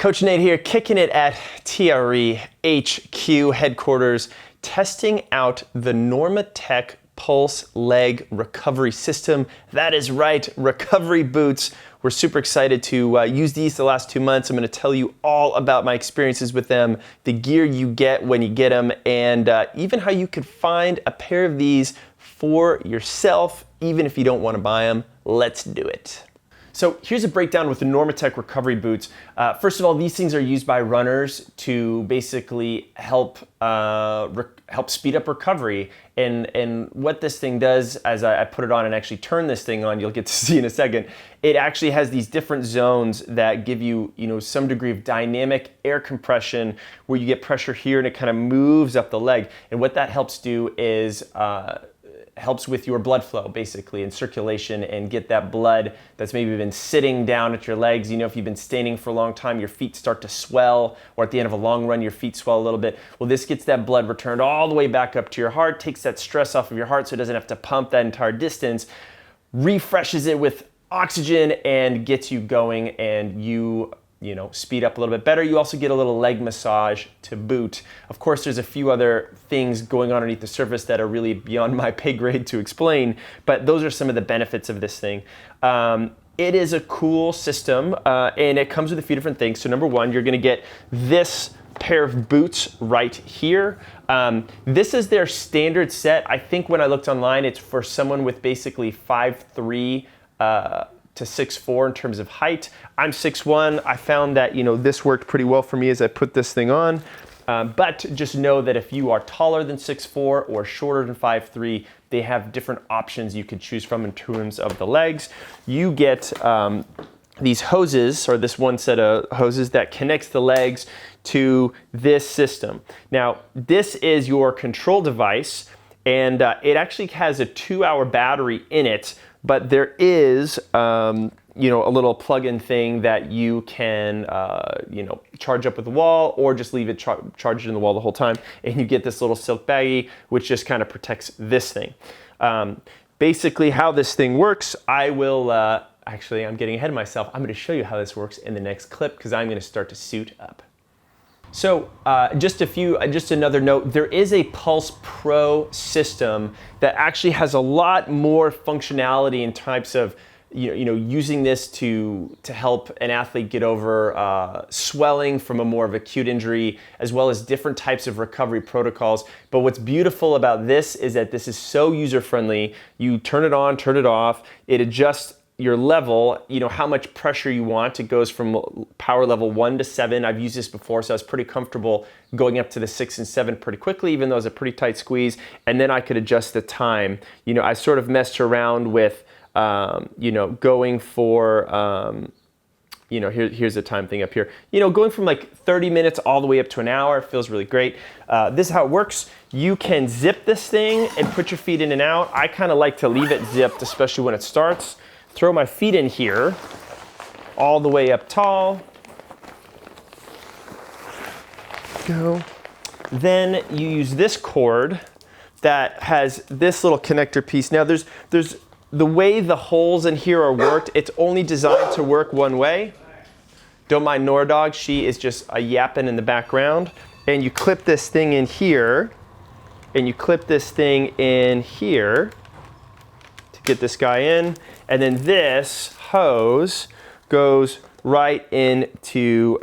Coach Nate here, kicking it at TRE HQ headquarters, testing out the Normatec Pulse leg recovery system. That is right, recovery boots. We're super excited to use these the last 2 months. I'm going to tell you all about my experiences with them, the gear you get when you get them, and even how you could find a pair of these for yourself, even if you don't want to buy them. Let's do it. So here's a breakdown with the Normatec recovery boots. First of all, these things are used by runners to basically help speed up recovery. And what this thing does, as I put it on and actually turn this thing on, you'll get to see in a second, it actually has these different zones that give you, some degree of dynamic air compression where you get pressure here and it kind of moves up the leg. And what that helps do is helps with your blood flow basically and circulation, and get that blood that's maybe been sitting down at your legs. If you've been standing for a long time, your feet start to swell, or at the end of a long run your feet swell a little bit. Well, this gets that blood returned all the way back up to your heart, takes that stress off of your heart so it doesn't have to pump that entire distance, refreshes it with oxygen, and gets you going, and you speed up a little bit better. You also get a little leg massage to boot. Of course, there's a few other things going on underneath the surface that are really beyond my pay grade to explain, but those are some of the benefits of this thing. It is a cool system, and it comes with a few different things. So number one, you're gonna get this pair of boots right here. This is their standard set. I think when I looked online, it's for someone with basically 5'3", to 6'4" in terms of height. I'm 6'1". I found that this worked pretty well for me as I put this thing on. But just know that if you are taller than 6'4" or shorter than 5'3", they have different options you could choose from in terms of the legs. You get these hoses, or this one set of hoses that connects the legs to this system. Now, this is your control device, and it actually has a 2-hour battery in it. But there is, a little plug-in thing that you can, charge up with the wall, or just leave it charged in the wall the whole time, and you get this little silk baggie, which just kind of protects this thing. Basically, how this thing works, I will, actually, I'm getting ahead of myself. I'm going to show you how this works in the next clip, because I'm going to start to suit up. So just another note, there is a Pulse Pro system that actually has a lot more functionality in types of, using this to help an athlete get over swelling from a more of acute injury, as well as different types of recovery protocols. But what's beautiful about this is that this is so user-friendly. You turn it on, turn it off, it adjusts your level, how much pressure you want. It goes from power level 1 to 7. I've used this before, so I was pretty comfortable going up to the 6 and 7 pretty quickly, even though it was a pretty tight squeeze. And then I could adjust the time. I sort of messed around with, going for, here's the time thing up here. Going from like 30 minutes all the way up to an hour. It feels really great. This is how it works. You can zip this thing and put your feet in and out. I kind of like to leave it zipped, especially when it starts. Throw my feet in here, all the way up tall. Go. Then you use this cord that has this little connector piece. Now there's the way the holes in here are worked, it's only designed to work one way. Don't mind Nora Dog, she is just a yapping in the background. And you clip this thing in here, and you clip this thing in here to get this guy in. And then this hose goes right into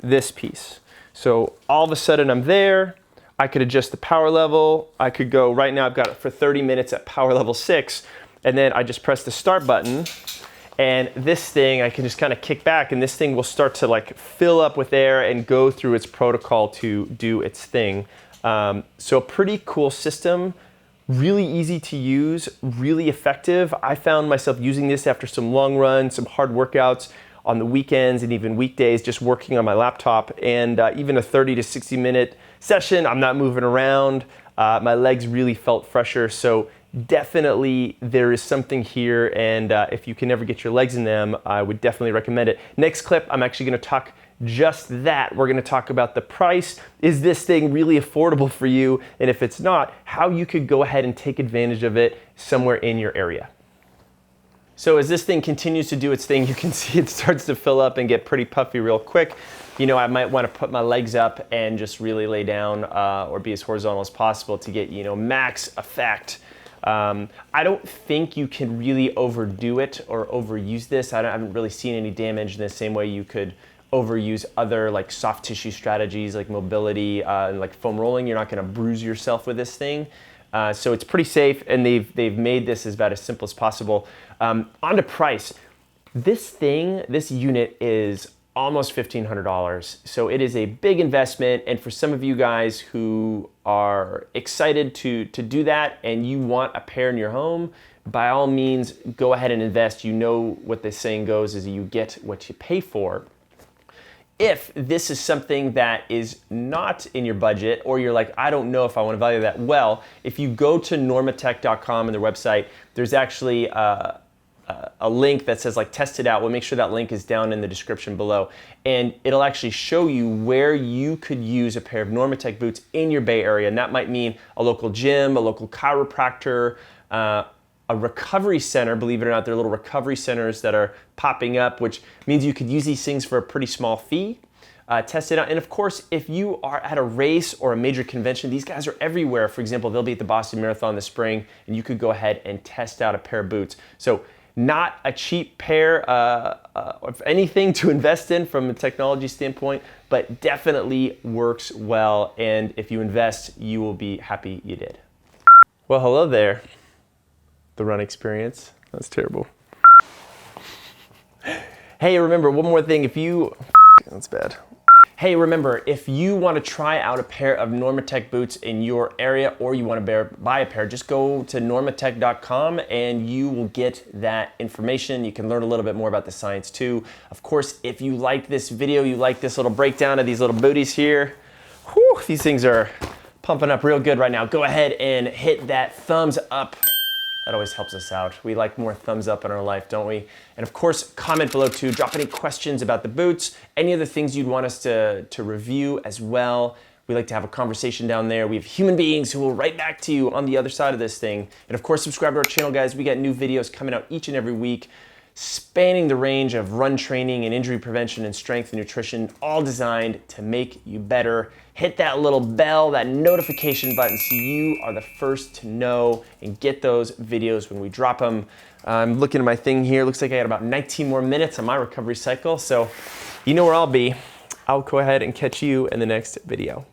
this piece. So all of a sudden I'm there. I could adjust the power level. I could go, right now I've got it for 30 minutes at power level 6. And then I just press the start button. And this thing, I can just kind of kick back, and this thing will start to like fill up with air and go through its protocol to do its thing. So a pretty cool system. Really easy to use, really effective. I found myself using this after some long runs, some hard workouts on the weekends and even weekdays, just working on my laptop. And even a 30 to 60 minute session, I'm not moving around. My legs really felt fresher. So definitely there is something here. And if you can ever get your legs in them, I would definitely recommend it. Next clip, I'm actually going to talk just that. We're going to talk about the price. Is this thing really affordable for you? And if it's not, how you could go ahead and take advantage of it somewhere in your area. So as this thing continues to do its thing, you can see it starts to fill up and get pretty puffy real quick. You know, I might want to put my legs up and just really lay down or be as horizontal as possible to get, you know, max effect. I don't think you can really overdo it or overuse this. I haven't really seen any damage in the same way you could overuse other like soft tissue strategies like mobility and like foam rolling. You're not going to bruise yourself with this thing. So it's pretty safe, and they've made this as about as simple as possible. On to price. This unit is almost $1,500. So it is a big investment, and for some of you guys who are excited to do that and you want a pair in your home, by all means, go ahead and invest. You know what the saying goes is you get what you pay for. If this is something that is not in your budget, or you're like, I don't know if I want to value that well, if you go to normatec.com and their website, there's actually a link that says like test it out. We'll make sure that link is down in the description below, and it'll actually show you where you could use a pair of Normatec boots in your Bay Area, and that might mean a local gym, a local chiropractor, a recovery center. Believe it or not, there are little recovery centers that are popping up, which means you could use these things for a pretty small fee. Test it out. And of course, if you are at a race or a major convention, these guys are everywhere. For example, they'll be at the Boston Marathon this spring, and you could go ahead and test out a pair of boots. So not a cheap pair of anything to invest in from a technology standpoint, but definitely works well. And if you invest, you will be happy you did. Well, hello there. The run experience. That's terrible. Hey, remember one more thing. That's bad. Hey, remember, if you want to try out a pair of Normatec boots in your area, or you want to buy a pair, just go to normatec.com and you will get that information. You can learn a little bit more about the science too. Of course, if you like this video, you like this little breakdown of these little booties here, whew, these things are pumping up real good right now. Go ahead and hit that thumbs up. That always helps us out. We like more thumbs up in our life, don't we? And of course, comment below too. Drop any questions about the boots, any other things you'd want us to review as well. We like to have a conversation down there. We have human beings who will write back to you on the other side of this thing. And of course, subscribe to our channel, guys. We got new videos coming out each and every week, spanning the range of run training and injury prevention and strength and nutrition, all designed to make you better. Hit that little bell, that notification button, so you are the first to know and get those videos when we drop them. I'm looking at my thing here. Looks like I got about 19 more minutes on my recovery cycle, so you know where I'll be. I'll go ahead and catch you in the next video.